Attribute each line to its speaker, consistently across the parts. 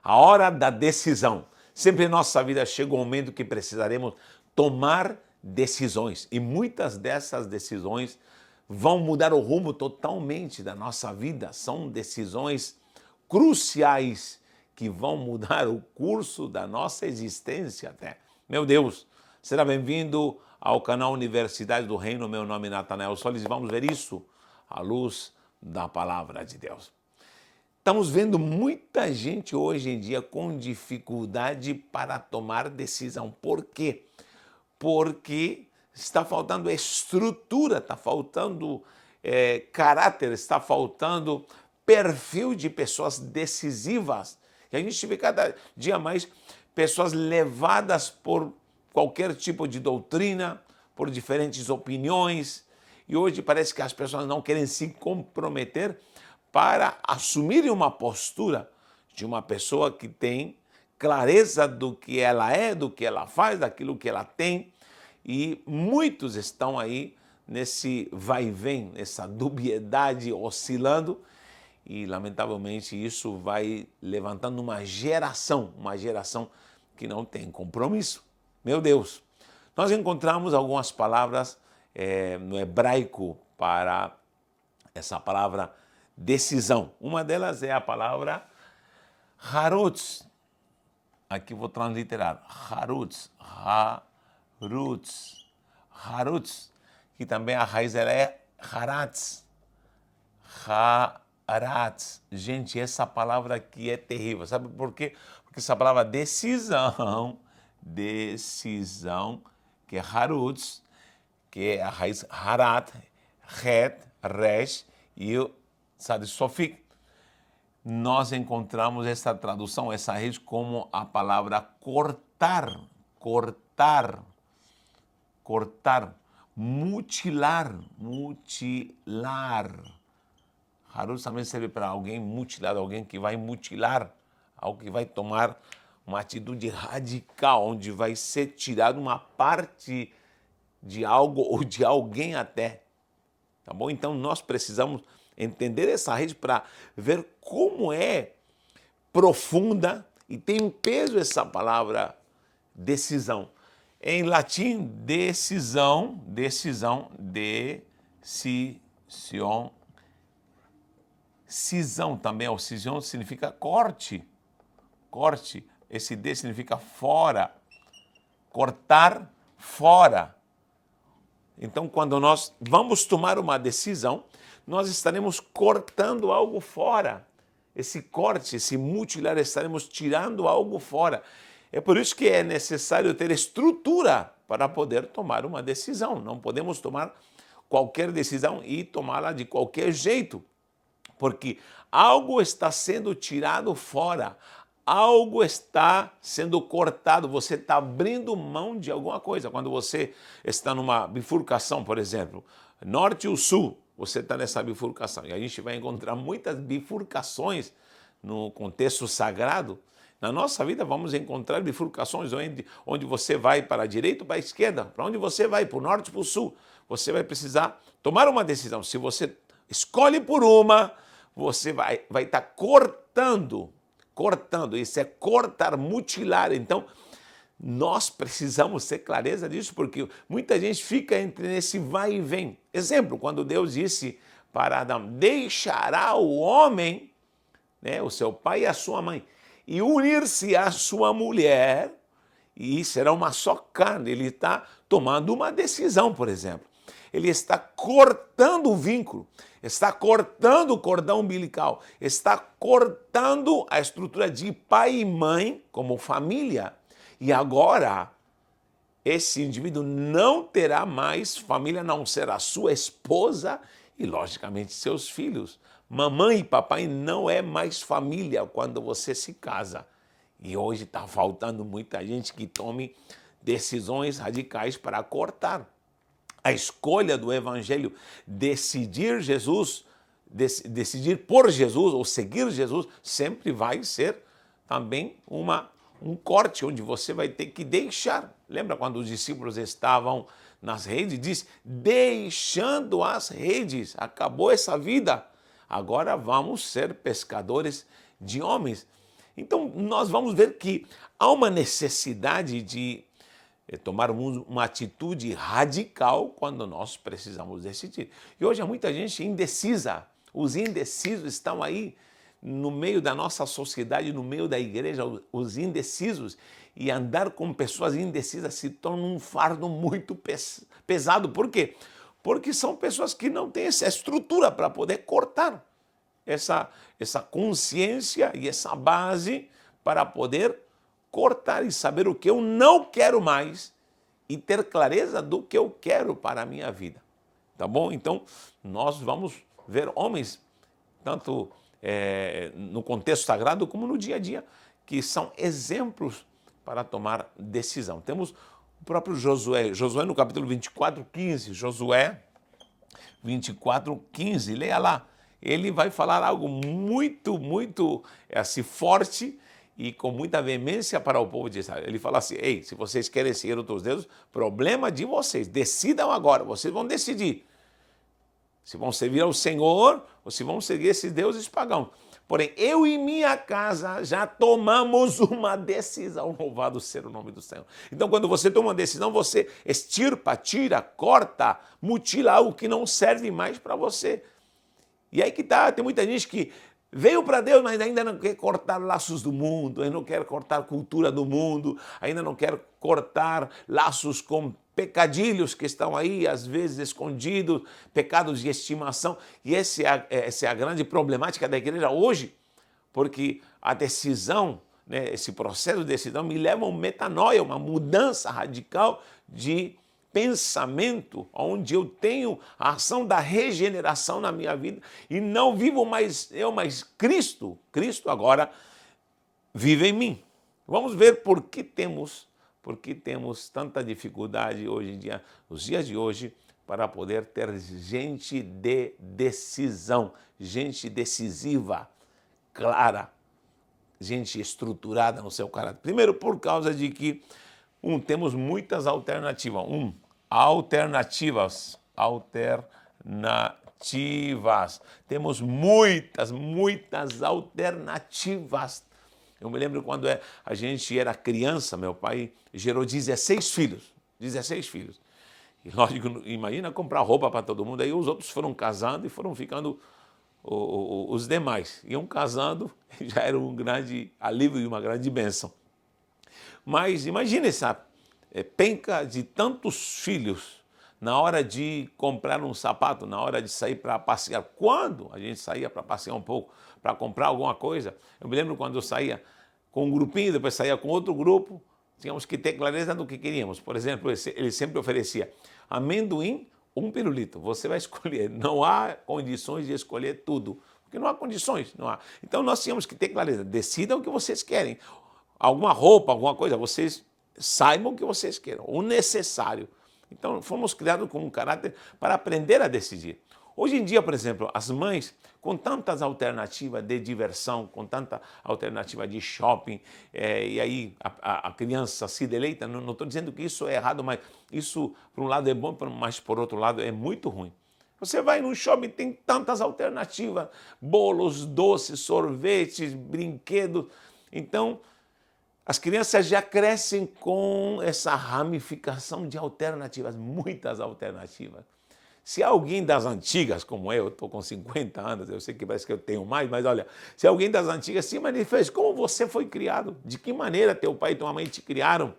Speaker 1: A hora da decisão. Sempre em nossa vida chega um momento que precisaremos tomar decisões. E muitas dessas decisões vão mudar o rumo totalmente da nossa vida. São decisões cruciais que vão mudar o curso da nossa existência até. Meu Deus, seja bem-vindo ao canal Universidade do Reino. Meu nome é Natanael Solis e vamos ver isso à luz da Palavra de Deus. Estamos vendo muita gente hoje em dia com dificuldade para tomar decisão. Por quê? Porque está faltando estrutura, está faltando caráter, está faltando perfil de pessoas decisivas. E a gente vê cada dia mais pessoas levadas por qualquer tipo de doutrina, por diferentes opiniões. E hoje parece que as pessoas não querem se comprometer para assumirem uma postura de uma pessoa que tem clareza do que ela é, do que ela faz, daquilo que ela tem. E muitos estão aí nesse vai e vem, nessa dubiedade oscilando. E, lamentavelmente, isso vai levantando uma geração que não tem compromisso. Meu Deus! Nós encontramos algumas palavras no hebraico para essa palavra decisão. Uma delas é a palavra harutz. Aqui vou transliterar. Harutz. Harutz. Harutz. Que também a raiz ela é haratz. Haratz. Gente, essa palavra aqui é terrível. Sabe por quê? Porque essa palavra decisão, que é harutz, que é a raiz harat, het, resh, e o sofik, nós encontramos essa tradução, essa raiz, como a palavra cortar, cortar, cortar, mutilar, mutilar. Harutz também serve para alguém mutilado, alguém que vai mutilar, algo que vai tomar uma atitude radical, onde vai ser tirado uma parte de algo ou de alguém até. Tá bom? Então nós precisamos entender essa rede para ver como é profunda e tem um peso essa palavra decisão. Em latim, decisão, cisão também, o cisão significa corte, corte, esse D significa fora, cortar fora. Então, quando nós vamos tomar uma decisão, nós estaremos cortando algo fora. Esse corte, esse mutilar, estaremos tirando algo fora. É por isso que é necessário ter estrutura para poder tomar uma decisão. Não podemos tomar qualquer decisão e tomá-la de qualquer jeito, porque algo está sendo tirado fora. Algo está sendo cortado, você está abrindo mão de alguma coisa. Quando você está numa bifurcação, por exemplo, norte ou sul, você está nessa bifurcação. E a gente vai encontrar muitas bifurcações no contexto sagrado. Na nossa vida vamos encontrar bifurcações onde você vai para a direita ou para a esquerda. Para onde você vai, para o norte ou para o sul. Você vai precisar tomar uma decisão. Se você escolhe por uma, você vai estar cortando, isso é cortar, mutilar. Então, nós precisamos ter clareza disso, porque muita gente fica nesse vai e vem. Exemplo, quando Deus disse para Adão, deixará o homem, né, o seu pai e a sua mãe, e unir-se à sua mulher, e será uma só carne. Ele está tomando uma decisão, por exemplo. Ele está cortando o vínculo, está cortando o cordão umbilical, está cortando a estrutura de pai e mãe como família. E agora, esse indivíduo não terá mais família, a não ser a sua esposa e, logicamente, seus filhos. Mamãe e papai não é mais família quando você se casa. E hoje está faltando muita gente que tome decisões radicais para cortar. A escolha do Evangelho, decidir Jesus, decidir por Jesus ou seguir Jesus, sempre vai ser também um corte, onde você vai ter que deixar. Lembra quando os discípulos estavam nas redes? Diz, deixando as redes, acabou essa vida. Agora vamos ser pescadores de homens. Então, nós vamos ver que há uma necessidade de tomar uma atitude radical quando nós precisamos decidir. E hoje há muita gente indecisa. Os indecisos estão aí no meio da nossa sociedade, no meio da igreja, os indecisos. E andar com pessoas indecisas se torna um fardo muito pesado. Por quê? Porque são pessoas que não têm essa estrutura para poder cortar essa consciência e essa base para poder cortar e saber o que eu não quero mais e ter clareza do que eu quero para a minha vida. Tá bom? Então, nós vamos ver homens, tanto no contexto sagrado como no dia a dia, que são exemplos para tomar decisão. Temos o próprio Josué. Josué no capítulo 24, 15. Josué 24, 15. Leia lá. Ele vai falar algo muito assim, forte e com muita veemência para o povo de Israel. Ele fala assim: ei, se vocês querem seguir outros deuses, problema de vocês. Decidam agora, vocês vão decidir se vão servir ao Senhor ou se vão seguir esses deuses pagãos. Porém, eu e minha casa já tomamos uma decisão. Louvado seja o nome do Senhor. Então, quando você toma uma decisão, você extirpa, tira, corta, mutila algo que não serve mais para você. E aí que tá, tem muita gente que veio para Deus, mas ainda não quer cortar laços do mundo, ainda não quer cortar cultura do mundo, ainda não quer cortar laços com pecadilhos que estão aí, às vezes escondidos, pecados de estimação. E essa é a grande problemática da igreja hoje, porque a decisão, né, esse processo de decisão me leva a uma metanoia, uma mudança radical de pensamento, onde eu tenho a ação da regeneração na minha vida e não vivo mais eu, mas Cristo. Cristo agora vive em mim. Vamos ver por que temos tanta dificuldade hoje em dia, nos dias de hoje, para poder ter gente de decisão, gente decisiva, clara, gente estruturada no seu caráter. Primeiro, por causa de que temos muitas alternativas. Alternativas. Temos muitas alternativas. Eu me lembro quando a gente era criança, meu pai gerou 16 filhos. 16 filhos. E lógico, imagina comprar roupa para todo mundo. Aí os outros foram casando e foram ficando os demais. Iam casando, já era um grande alívio e uma grande bênção. Mas imagine essa penca de tantos filhos na hora de comprar um sapato, na hora de sair para passear. Quando a gente saía para passear um pouco, para comprar alguma coisa, eu me lembro quando eu saía com um grupinho, depois saía com outro grupo, tínhamos que ter clareza do que queríamos. Por exemplo, ele sempre oferecia amendoim ou um pirulito. Você vai escolher. Não há condições de escolher tudo, porque não há condições, não há. Então nós tínhamos que ter clareza. Decidam o que vocês querem. Alguma roupa, alguma coisa, vocês saibam o que vocês queiram, o necessário. Então, fomos criados com um caráter para aprender a decidir. Hoje em dia, por exemplo, as mães, com tantas alternativas de diversão, com tanta alternativa de shopping, e aí a criança se deleita, não estou dizendo que isso é errado, mas isso, por um lado, é bom, mas por outro lado, é muito ruim. Você vai no shopping, tem tantas alternativas, bolos, doces, sorvetes, brinquedos. Então, as crianças já crescem com essa ramificação de alternativas, muitas alternativas. Se alguém das antigas, como eu estou com 50 anos, eu sei que parece que eu tenho mais, mas olha, se alguém das antigas se manifesta, como você foi criado? De que maneira teu pai e tua mãe te criaram?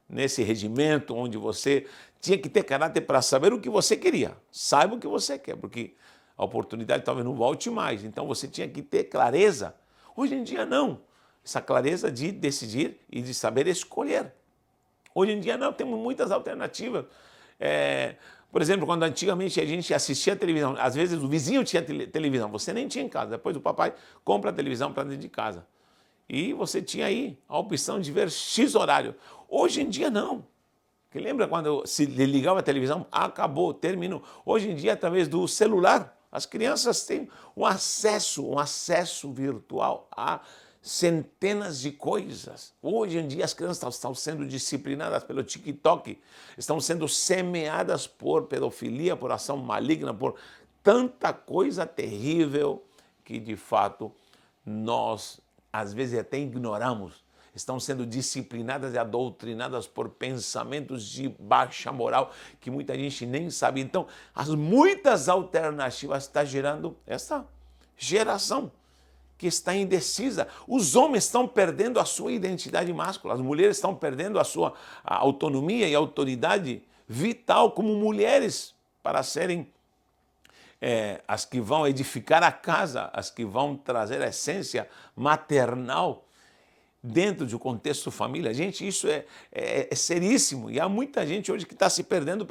Speaker 1: Nesse regimento onde você tinha que ter caráter para saber o que você queria. Saiba o que você quer, porque a oportunidade talvez não volte mais. Então você tinha que ter clareza. Hoje em dia não. Essa clareza de decidir e de saber escolher. Hoje em dia não, temos muitas alternativas. Por exemplo, quando antigamente a gente assistia a televisão, às vezes o vizinho tinha televisão, você nem tinha em casa, depois o papai compra a televisão para dentro de casa. E você tinha aí a opção de ver X horário. Hoje em dia não. Porque lembra quando se ligava a televisão? Acabou, terminou. Hoje em dia, através do celular, as crianças têm um acesso virtual a centenas de coisas. Hoje em dia as crianças estão sendo disciplinadas pelo TikTok, estão sendo semeadas por pedofilia, por ação maligna, por tanta coisa terrível que de fato nós às vezes até ignoramos, estão sendo disciplinadas e adoutrinadas por pensamentos de baixa moral que muita gente nem sabe. Então, as muitas alternativas estão gerando essa geração que está indecisa. Os homens estão perdendo a sua identidade máscula, as mulheres estão perdendo a sua autonomia e autoridade vital como mulheres para serem as que vão edificar a casa, as que vão trazer a essência maternal dentro de um contexto família. Gente, isso é seríssimo e há muita gente hoje que está se perdendo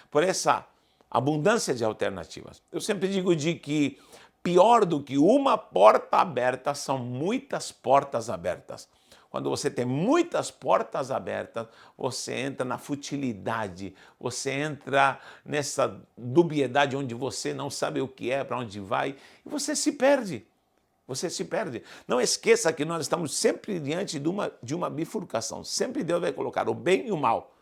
Speaker 1: por essa abundância de alternativas. Eu sempre digo que pior do que uma porta aberta são muitas portas abertas. Quando você tem muitas portas abertas, você entra na futilidade, você entra nessa dubiedade onde você não sabe o que é, para onde vai, e você se perde. Você se perde. Não esqueça que nós estamos sempre diante de uma bifurcação. Sempre Deus vai colocar o bem e o mal.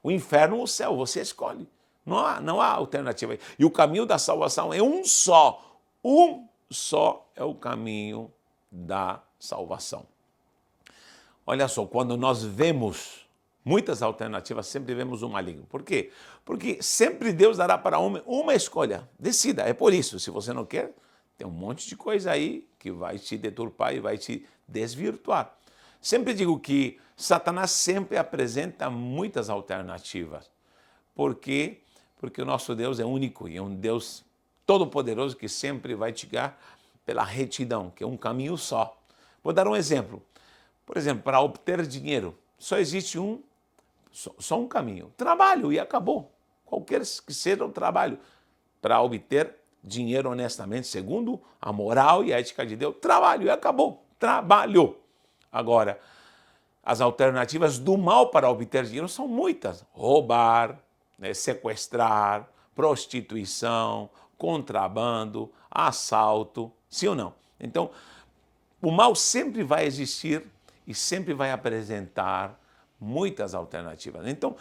Speaker 1: O inferno ou o céu, você escolhe. Não há alternativa. E o caminho da salvação é um só. Um só é o caminho da salvação. Olha só, quando nós vemos muitas alternativas, sempre vemos o maligno. Por quê? Porque sempre Deus dará para o homem uma escolha. Decida. É por isso, se você não quer, tem um monte de coisa aí que vai te deturpar e vai te desvirtuar. Sempre digo que Satanás sempre apresenta muitas alternativas. Por quê? Porque o nosso Deus é único e é um Deus todo-poderoso que sempre vai te guiar pela retidão, que é um caminho só. Vou dar um exemplo. Por exemplo, para obter dinheiro, só existe só um caminho. Trabalho e acabou. Qualquer que seja o trabalho. Para obter dinheiro honestamente, segundo a moral e a ética de Deus, trabalho e acabou. Trabalho. Agora, as alternativas do mal para obter dinheiro são muitas. Roubar, sequestrar, prostituição, contrabando, assalto, sim ou não? Então, o mal sempre vai existir e sempre vai apresentar muitas alternativas. Então,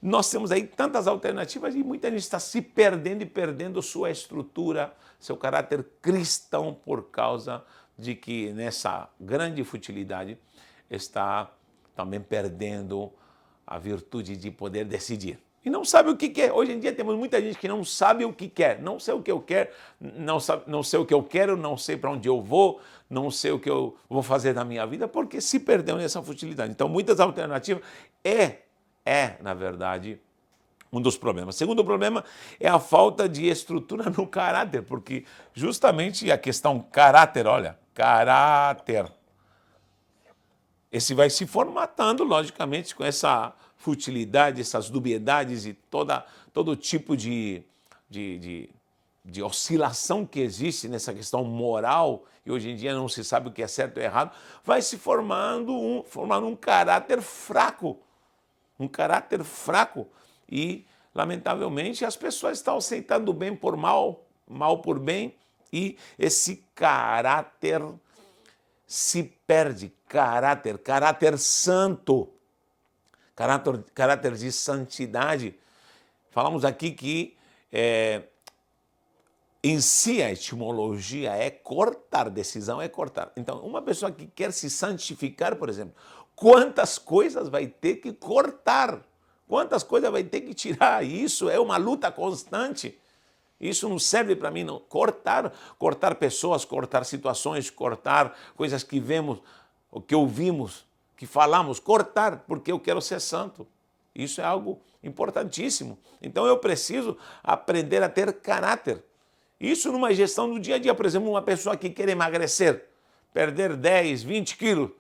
Speaker 1: nós temos aí tantas alternativas e muita gente está se perdendo e perdendo sua estrutura, seu caráter cristão por causa de que nessa grande futilidade está também perdendo a virtude de poder decidir. E não sabe o que quer. Hoje em dia temos muita gente que não sabe o que quer. Não sei o que eu quero, não sei o que eu quero, não sei para onde eu vou, não sei o que eu vou fazer na minha vida, porque se perdeu nessa futilidade. Então, muitas alternativas na verdade, um dos problemas. Segundo problema é a falta de estrutura no caráter, porque justamente a questão caráter, olha, caráter. Esse vai se formatando, logicamente, com essa futilidade, essas dubiedades e todo tipo de oscilação que existe nessa questão moral, e hoje em dia não se sabe o que é certo ou errado, vai se formando um caráter fraco. Um caráter fraco. E, lamentavelmente, as pessoas estão aceitando o bem por mal, mal por bem, e esse caráter se perde. Caráter santo, caráter de santidade. Falamos aqui que em si a etimologia é cortar, decisão é cortar. Então, uma pessoa que quer se santificar, por exemplo, quantas coisas vai ter que cortar? Quantas coisas vai ter que tirar? Isso é uma luta constante. Isso não serve para mim, não. Cortar pessoas, cortar situações, cortar coisas que vemos, o que ouvimos, que falamos, cortar, porque eu quero ser santo. Isso é algo importantíssimo. Então eu preciso aprender a ter caráter. Isso numa gestão do dia a dia. Por exemplo, uma pessoa que quer emagrecer, perder 10, 20 quilos,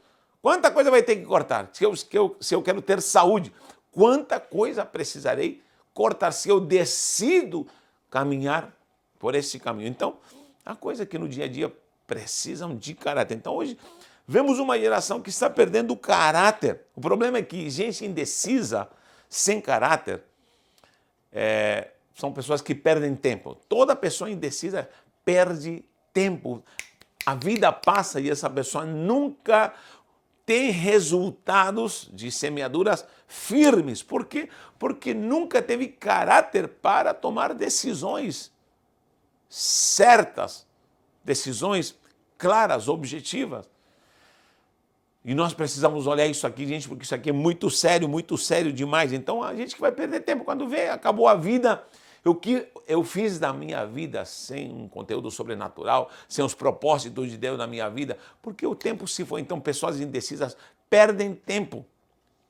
Speaker 1: quanta coisa vai ter que cortar? Se eu quero ter saúde, quanta coisa precisarei cortar se eu decido caminhar por esse caminho? Então, a coisa que no dia a dia precisam de caráter. Então, hoje, vemos uma geração que está perdendo o caráter. O problema é que gente indecisa, sem caráter, são pessoas que perdem tempo. Toda pessoa indecisa perde tempo. A vida passa e essa pessoa nunca tem resultados de semeaduras firmes. Por quê? Porque nunca teve caráter para tomar decisões certas, decisões claras, objetivas. E nós precisamos olhar isso aqui, gente, porque isso aqui é muito sério demais. Então a gente que vai perder tempo quando vê, acabou a vida. O que eu fiz da minha vida sem um conteúdo sobrenatural, sem os propósitos de Deus na minha vida, porque o tempo se foi. Então pessoas indecisas perdem tempo,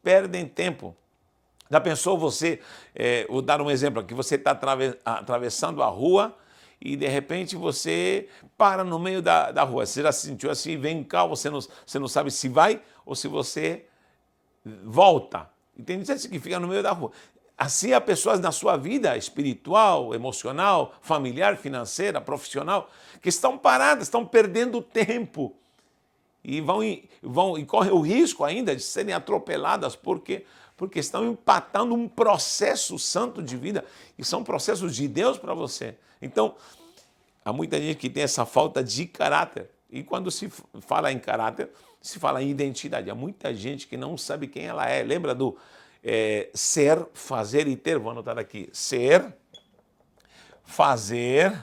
Speaker 1: perdem tempo. Já pensou você, vou dar um exemplo aqui, você está atravessando a rua e de repente você para no meio da rua. Você já se sentiu assim, vem cá, você não sabe se vai ou se você volta. Entende? Isso que fica no meio da rua. Assim há pessoas na sua vida espiritual, emocional, familiar, financeira, profissional, que estão paradas, estão perdendo tempo. E correm o risco ainda de serem atropeladas, porque estão empatando um processo santo de vida, e são processos de Deus para você. Então, há muita gente que tem essa falta de caráter, e quando se fala em caráter, se fala em identidade. Há muita gente que não sabe quem ela é. Lembra do ser, fazer e ter? Vou anotar aqui. Ser, fazer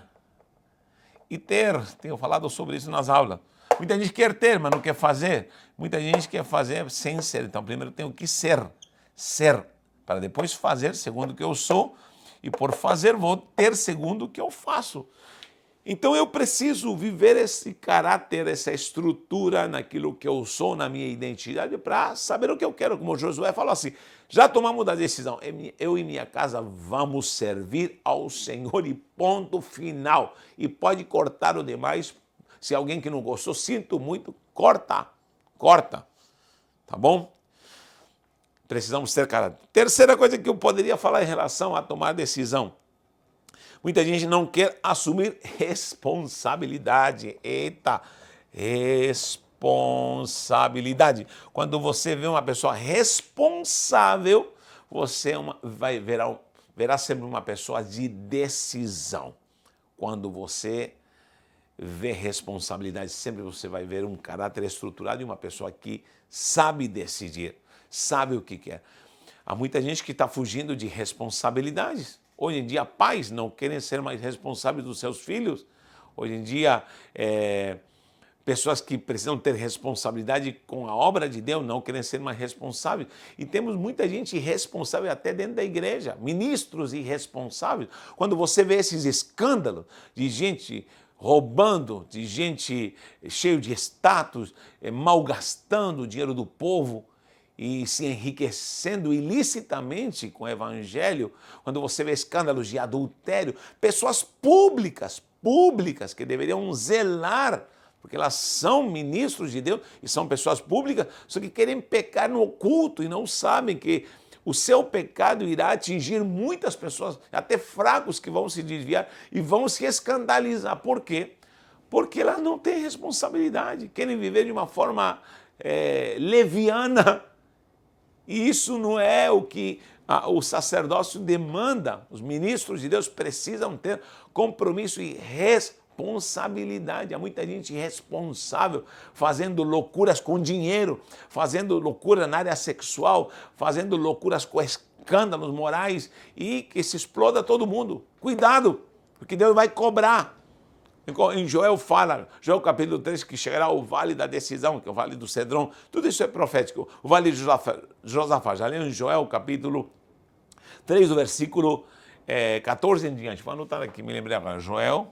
Speaker 1: e ter. Tenho falado sobre isso nas aulas. Muita gente quer ter, mas não quer fazer. Muita gente quer fazer sem ser. Então, primeiro eu tenho que ser. Ser, para depois fazer segundo o que eu sou. E por fazer, vou ter segundo o que eu faço. Então, eu preciso viver esse caráter, essa estrutura naquilo que eu sou, na minha identidade, para saber o que eu quero. Como Josué falou assim, já tomamos a decisão, eu e minha casa vamos servir ao Senhor e ponto final. E pode cortar o demais. Se alguém que não gostou, sinto muito, corta. Tá bom? Precisamos ter caráter. Terceira coisa que eu poderia falar em relação a tomar decisão. Muita gente não quer assumir responsabilidade. Eita, responsabilidade. Quando você vê uma pessoa responsável, você verá sempre uma pessoa de decisão. Quando você vê responsabilidade, sempre você vai ver um caráter estruturado e uma pessoa que sabe decidir, sabe o que quer. Há muita gente que está fugindo de responsabilidades. Hoje em dia, pais não querem ser mais responsáveis dos seus filhos. Hoje em dia, pessoas que precisam ter responsabilidade com a obra de Deus não querem ser mais responsáveis. E temos muita gente irresponsável até dentro da igreja, ministros irresponsáveis. Quando você vê esses escândalos de gente roubando, de gente cheio de status, malgastando o dinheiro do povo e se enriquecendo ilicitamente com o evangelho, quando você vê escândalos de adultério, pessoas públicas que deveriam zelar, porque elas são ministros de Deus e são pessoas públicas, só que querem pecar no oculto e não sabem que o seu pecado irá atingir muitas pessoas, até fracos que vão se desviar e vão se escandalizar. Por quê? Porque elas não têm responsabilidade, querem viver de uma forma leviana. E isso não é o que o sacerdócio demanda. Os ministros de Deus precisam ter compromisso e responsabilidade. Há muita gente irresponsável fazendo loucuras com dinheiro, fazendo loucura na área sexual, fazendo loucuras com escândalos morais e que se exploda todo mundo. Cuidado, porque Deus vai cobrar. Em Joel fala, Joel capítulo 3, que chegará o vale da decisão, que é o vale do Cedron. Tudo isso é profético. O vale de Josafá. Já leu em Joel capítulo 3, o versículo 14 em diante. Vou anotar aqui, me lembrei agora. Joel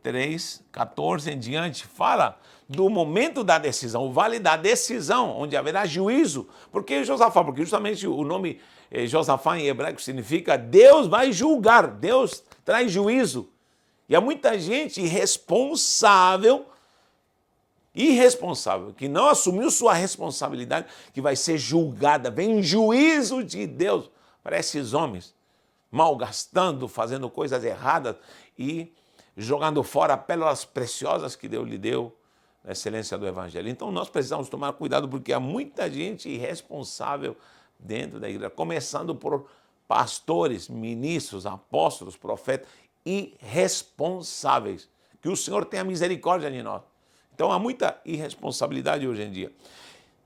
Speaker 1: 3, 14 em diante. Fala do momento da decisão, o vale da decisão, onde haverá juízo. Por que Josafá? Porque justamente o nome Josafá em hebraico significa Deus vai julgar, Deus traz juízo. E há muita gente irresponsável, que não assumiu sua responsabilidade, que vai ser julgada, vem juízo de Deus para esses homens, malgastando, fazendo coisas erradas e jogando fora pérolas preciosas que Deus lhe deu, na excelência do Evangelho. Então nós precisamos tomar cuidado, porque há muita gente irresponsável dentro da igreja, começando por pastores, ministros, apóstolos, profetas, irresponsáveis. Que o Senhor tenha misericórdia de nós. Então há muita irresponsabilidade hoje em dia.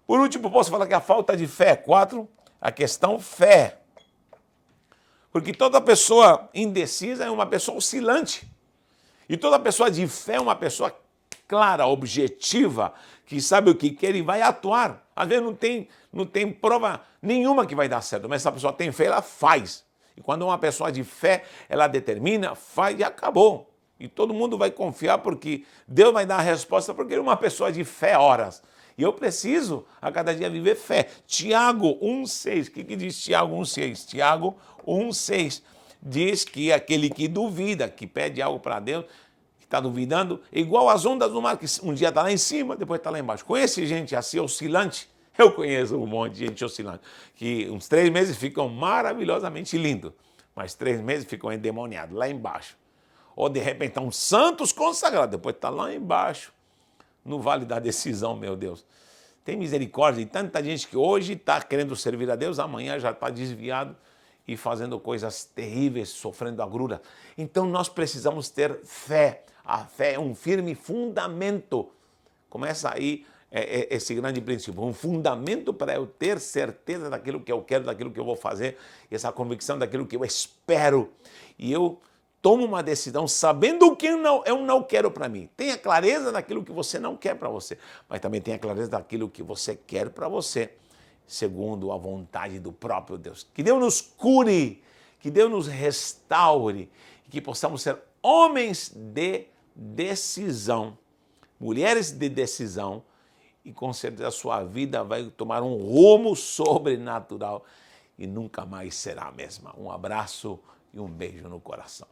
Speaker 1: Por último, posso falar que a falta de fé. 4, a questão fé. Porque toda pessoa indecisa é uma pessoa oscilante. E toda pessoa de fé é uma pessoa clara, objetiva, que sabe o que quer e vai atuar. Às vezes não tem prova nenhuma que vai dar certo, mas se a pessoa tem fé, ela faz. E quando uma pessoa de fé, ela determina, faz e acabou. E todo mundo vai confiar porque Deus vai dar a resposta, porque ele é uma pessoa de fé horas. E eu preciso a cada dia viver fé. Tiago 1,6. O que diz Tiago 1,6? Tiago 1,6 diz que aquele que duvida, que pede algo para Deus, que está duvidando, é igual às ondas do mar, que um dia está lá em cima, depois está lá embaixo. Conhece gente assim, oscilante? Eu conheço um monte de gente oscilante, que uns 3 meses ficam maravilhosamente lindos, mas 3 meses ficam endemoniados, lá embaixo. Ou de repente estão santos consagrados, depois está lá embaixo, no vale da decisão, meu Deus. Tem misericórdia de tanta gente que hoje está querendo servir a Deus, amanhã já está desviado e fazendo coisas terríveis, sofrendo agrura. Então nós precisamos ter fé. A fé é um firme fundamento. Começa aí esse grande princípio, um fundamento para eu ter certeza daquilo que eu quero, daquilo que eu vou fazer, essa convicção daquilo que eu espero. E eu tomo uma decisão sabendo o que eu não quero para mim. Tenha clareza daquilo que você não quer para você, mas também tenha clareza daquilo que você quer para você, segundo a vontade do próprio Deus. Que Deus nos cure, que Deus nos restaure, e que possamos ser homens de decisão, mulheres de decisão, e com certeza a sua vida vai tomar um rumo sobrenatural e nunca mais será a mesma. Um abraço e um beijo no coração.